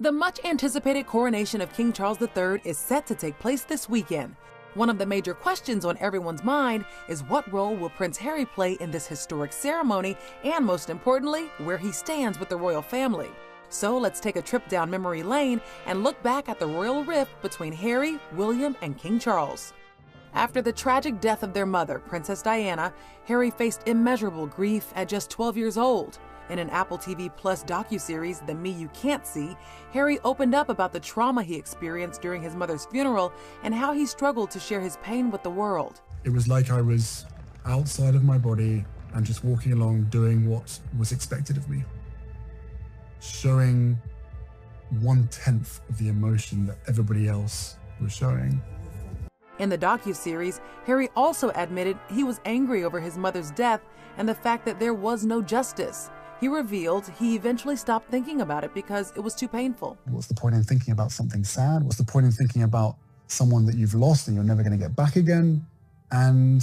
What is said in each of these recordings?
The much-anticipated coronation of King Charles III is set to take place this weekend. One of the major questions on everyone's mind is what role will Prince Harry play in this historic ceremony, and most importantly, where he stands with the royal family. So let's take a trip down memory lane and look back at the royal rift between Harry, William, and King Charles. After the tragic death of their mother, Princess Diana, Harry faced immeasurable grief at just 12 years old. In an Apple TV Plus docuseries, The Me You Can't See, Harry opened up about the trauma he experienced during his mother's funeral and how he struggled to share his pain with the world. It was like I was outside of my body and just walking along doing what was expected of me. Showing 1/10 of the emotion that everybody else was showing. In the docuseries, Harry also admitted he was angry over his mother's death and the fact that there was no justice. He revealed he eventually stopped thinking about it because it was too painful. What's the point in thinking about something sad? What's the point in thinking about someone that you've lost and you're never going to get back again? And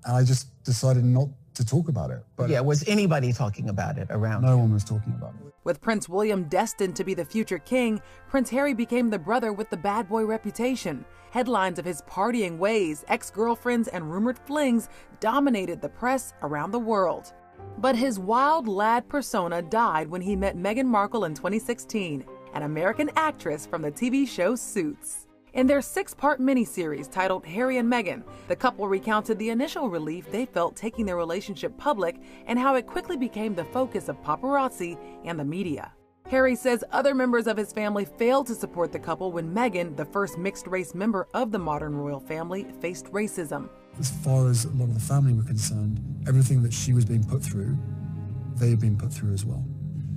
I just decided not to talk about it. But yeah, was anybody talking about it around? No one was talking about it. With Prince William destined to be the future king, Prince Harry became the brother with the bad boy reputation. Headlines of his partying ways, ex-girlfriends, and rumored flings dominated the press around the world. But his wild lad persona died when he met Meghan Markle in 2016, an American actress from the TV show Suits. In their 6-part miniseries titled Harry and Meghan, the couple recounted the initial relief they felt taking their relationship public and how it quickly became the focus of paparazzi and the media. Harry says other members of his family failed to support the couple when Meghan, the first mixed-race member of the modern royal family, faced racism. As far as a lot of the family were concerned, everything that she was being put through, they had been put through as well.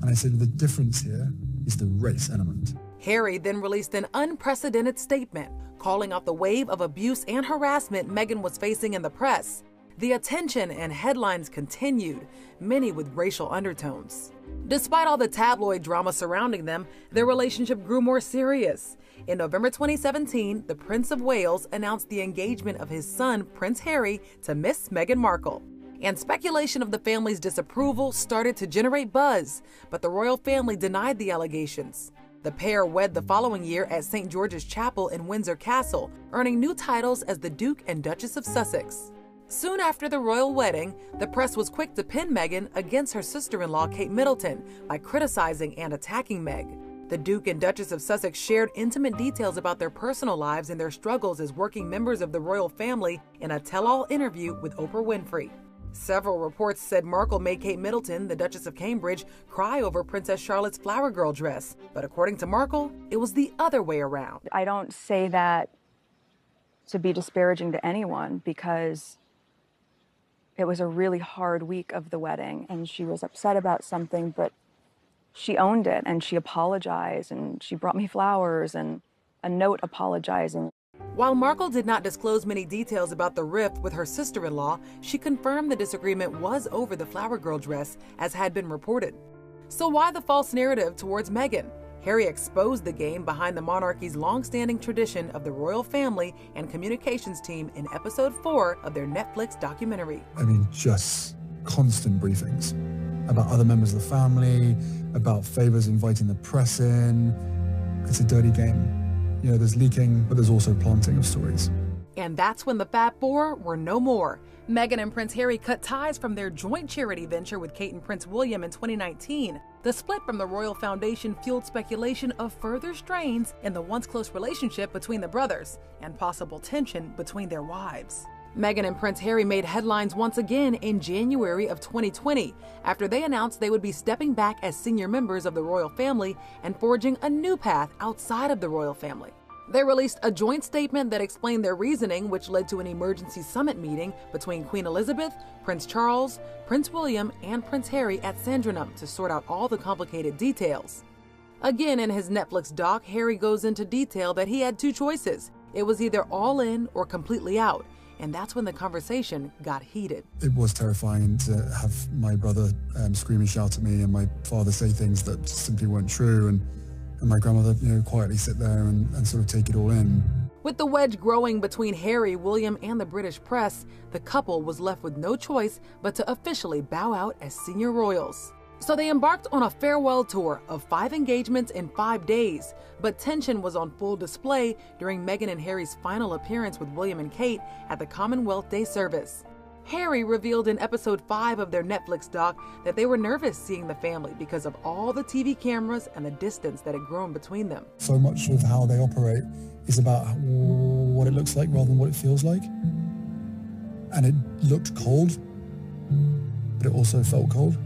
And I said the difference here is the race element. Harry then released an unprecedented statement, calling out the wave of abuse and harassment Meghan was facing in the press. The attention and headlines continued, many with racial undertones. Despite all the tabloid drama surrounding them, their relationship grew more serious. In November 2017, the Prince of Wales announced the engagement of his son, Prince Harry, to Miss Meghan Markle. And speculation of the family's disapproval started to generate buzz, but the royal family denied the allegations. The pair wed the following year at St. George's Chapel in Windsor Castle, earning new titles as the Duke and Duchess of Sussex. Soon after the royal wedding, the press was quick to pin Meghan against her sister-in-law Kate Middleton by criticizing and attacking Meg. The Duke and Duchess of Sussex shared intimate details about their personal lives and their struggles as working members of the royal family in a tell-all interview with Oprah Winfrey. Several reports said Markle made Kate Middleton, the Duchess of Cambridge, cry over Princess Charlotte's flower girl dress. But according to Markle, it was the other way around. I don't say that to be disparaging to anyone, because it was a really hard week of the wedding and she was upset about something, but she owned it and she apologized and she brought me flowers and a note apologizing. While Markle did not disclose many details about the rift with her sister-in-law, she confirmed the disagreement was over the flower girl dress, as had been reported. So why the false narrative towards Meghan? Harry exposed the game behind the monarchy's long-standing tradition of the royal family and communications team in episode 4 of their Netflix documentary. I mean, just constant briefings about other members of the family, about favors inviting the press in. It's a dirty game. You know, there's leaking, but there's also planting of stories. And that's when the Fab Four were no more. Meghan and Prince Harry cut ties from their joint charity venture with Kate and Prince William in 2019. The split from the Royal Foundation fueled speculation of further strains in the once close relationship between the brothers and possible tension between their wives. Meghan and Prince Harry made headlines once again in January of 2020 after they announced they would be stepping back as senior members of the royal family and forging a new path outside of the royal family. They released a joint statement that explained their reasoning, which led to an emergency summit meeting between Queen Elizabeth, Prince Charles, Prince William, and Prince Harry at Sandringham to sort out all the complicated details. Again, in his Netflix doc, Harry goes into detail that he had two choices. It was either all in or completely out. And that's when the conversation got heated. It was terrifying to have my brother scream and shout at me and my father say things that simply weren't true, and my grandmother, quietly sit there and sort of take it all in. With the wedge growing between Harry, William, and the British press, the couple was left with no choice but to officially bow out as senior royals. So they embarked on a farewell tour of 5 engagements in 5 days, but tension was on full display during Meghan and Harry's final appearance with William and Kate at the Commonwealth Day service. Harry revealed in episode 5 of their Netflix doc that they were nervous seeing the family because of all the TV cameras and the distance that had grown between them. So much of how they operate is about what it looks like rather than what it feels like. And it looked cold, but it also felt cold.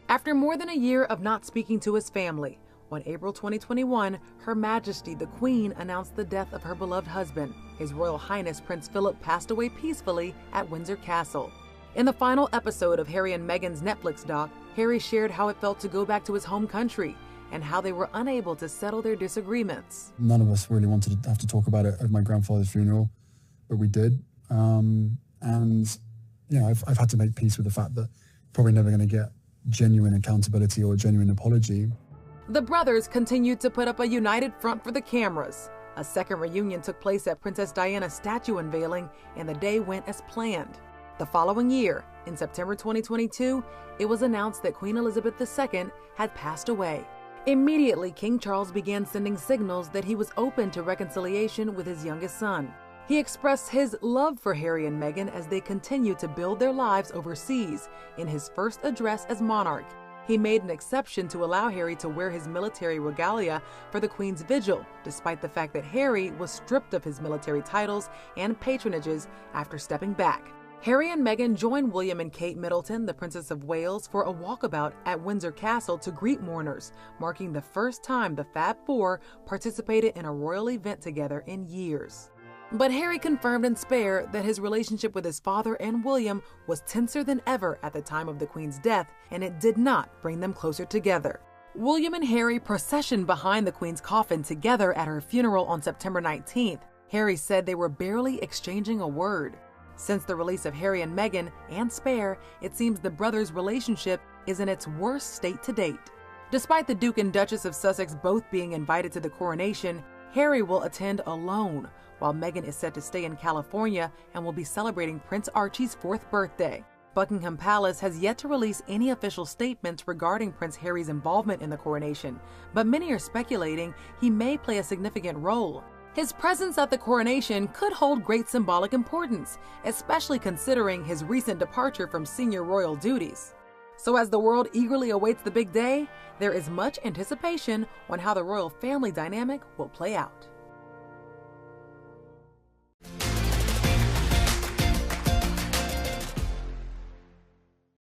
After more than a year of not speaking to his family, on April 2021, Her Majesty the Queen announced the death of her beloved husband. His Royal Highness Prince Philip passed away peacefully at Windsor Castle. In the final episode of Harry and Meghan's Netflix doc, Harry shared how it felt to go back to his home country and how they were unable to settle their disagreements. None of us really wanted to have to talk about it at my grandfather's funeral, but we did. And, you know, I've had to make peace with the fact that probably never going to get genuine accountability or a genuine apology. The brothers continued to put up a united front for the cameras. A second reunion took place at Princess Diana's statue unveiling, and the day went as planned. The following year, in September 2022, it was announced that Queen Elizabeth II had passed away. Immediately, King Charles began sending signals that he was open to reconciliation with his youngest son. He expressed his love for Harry and Meghan as they continued to build their lives overseas in his first address as monarch. He made an exception to allow Harry to wear his military regalia for the Queen's vigil, despite the fact that Harry was stripped of his military titles and patronages after stepping back. Harry and Meghan joined William and Kate Middleton, the Princess of Wales, for a walkabout at Windsor Castle to greet mourners, marking the first time the Fab Four participated in a royal event together in years. But Harry confirmed in Spare that his relationship with his father and William was tenser than ever at the time of the Queen's death, and it did not bring them closer together. William and Harry processioned behind the Queen's coffin together at her funeral on September 19th. Harry said they were barely exchanging a word. Since the release of Harry and Meghan and Spare, it seems the brothers' relationship is in its worst state to date. Despite the Duke and Duchess of Sussex both being invited to the coronation, Harry will attend alone, while Meghan is set to stay in California and will be celebrating Prince Archie's 4th birthday. Buckingham Palace has yet to release any official statements regarding Prince Harry's involvement in the coronation, but many are speculating he may play a significant role. His presence at the coronation could hold great symbolic importance, especially considering his recent departure from senior royal duties. So as the world eagerly awaits the big day, there is much anticipation on how the royal family dynamic will play out.